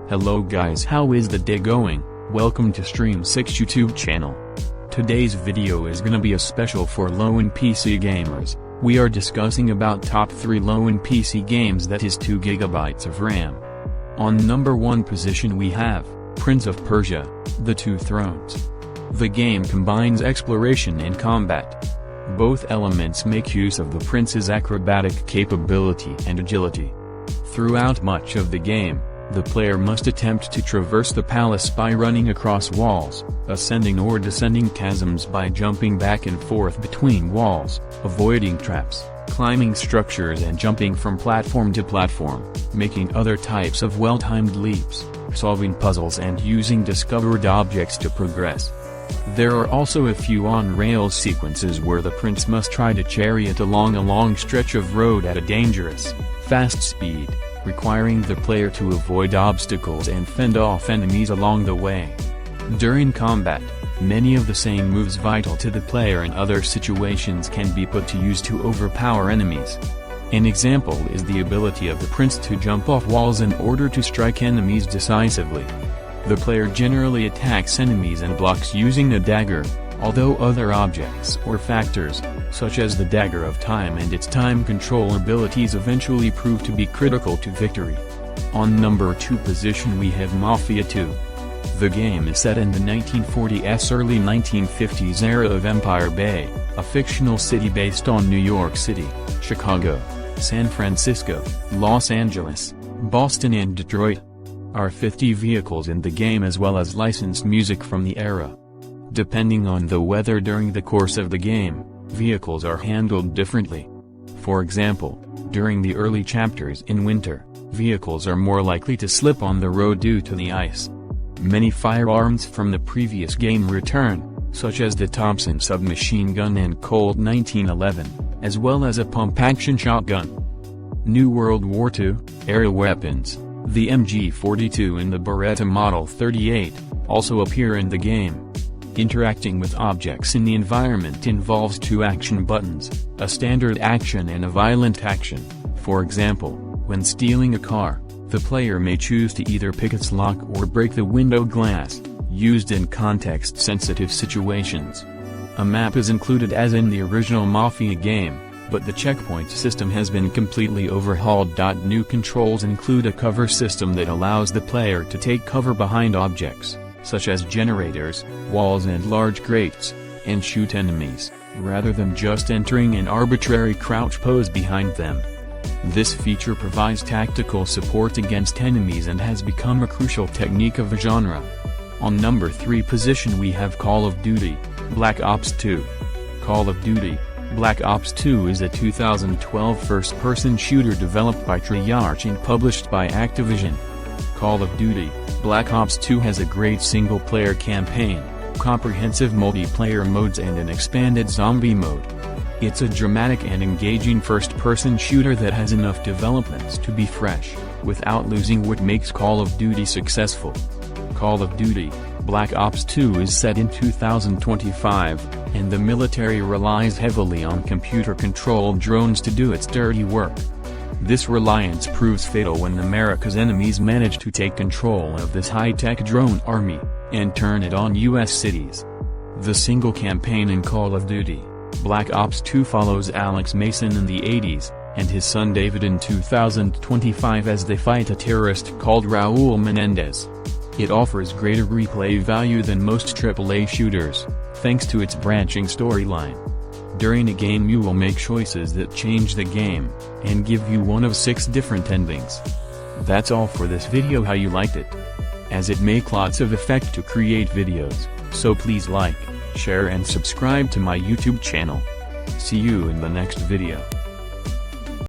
Hello guys, how is the day going? Welcome to streamsix YouTube channel. Today's video is gonna be a special for low-end PC gamers. We are discussing about top 3 low-end PC games, that is 2 GB of RAM. On number 1 position we have Prince of Persia: The Two Thrones. The game combines exploration and combat. Both elements make use of the prince's acrobatic capability and agility. Throughout much of the game, the player must attempt to traverse the palace by running across walls, ascending or descending chasms by jumping back and forth between walls, avoiding traps, climbing structures and jumping from platform to platform, making other types of well-timed leaps, solving puzzles and using discovered objects to progress. There are also a few on-rails sequences where the prince must try to chariot along a long stretch of road at a dangerous, fast speed, requiring the player to avoid obstacles and fend off enemies along the way. During combat, many of the same moves vital to the player in other situations can be put to use to overpower enemies. An example is the ability of the prince to jump off walls in order to strike enemies decisively. The player generally attacks enemies and blocks using a dagger, although other objects or factors, such as the Dagger of Time and its time control abilities, eventually prove to be critical to victory. On number 2 position we have Mafia 2. The game is set in the 1940s early 1950s era of Empire Bay, a fictional city based on New York City, Chicago, San Francisco, Los Angeles, Boston and Detroit. Are 50 vehicles in the game as well as licensed music from the era. Depending on the weather during the course of the game, vehicles are handled differently. For example, during the early chapters in winter, vehicles are more likely to slip on the road due to the ice. Many firearms from the previous game return, such as the Thompson submachine gun and Colt 1911, as well as a pump-action shotgun. New World War II era weapons, the MG42 and the Beretta Model 38, also appear in the game. Interacting with objects in the environment involves 2 action buttons, a standard action and a violent action. For example, when stealing a car, the player may choose to either pick its lock or break the window glass, used in context-sensitive situations. A map is included as in the original Mafia game, but the checkpoint system has been completely overhauled. New controls include a cover system that allows the player to take cover behind objects, such as generators, walls and large grates, and shoot enemies, rather than just entering an arbitrary crouch pose behind them. This feature provides tactical support against enemies and has become a crucial technique of the genre. On number 3 position we have Call of Duty: Black Ops 2. Call of Duty: Black Ops 2 is a 2012 first-person shooter developed by Treyarch and published by Activision. Call of Duty: Black Ops 2 has a great single-player campaign, comprehensive multiplayer modes and an expanded zombie mode. It's a dramatic and engaging first-person shooter that has enough developments to be fresh, without losing what makes Call of Duty successful. Call of Duty: Black Ops 2 is set in 2025, and the military relies heavily on computer-controlled drones to do its dirty work. This reliance proves fatal when America's enemies manage to take control of this high-tech drone army, and turn it on U.S. cities. The single campaign in Call of Duty: Black Ops 2 follows Alex Mason in the 80s, and his son David in 2025 as they fight a terrorist called Raul Menendez. It offers greater replay value than most AAA shooters, thanks to its branching storyline. During a game you will make choices that change the game, and give you one of 6 different endings. That's all for this video. How you liked it? As it make lots of effect to create videos, so please like, share and subscribe to my YouTube channel. See you in the next video.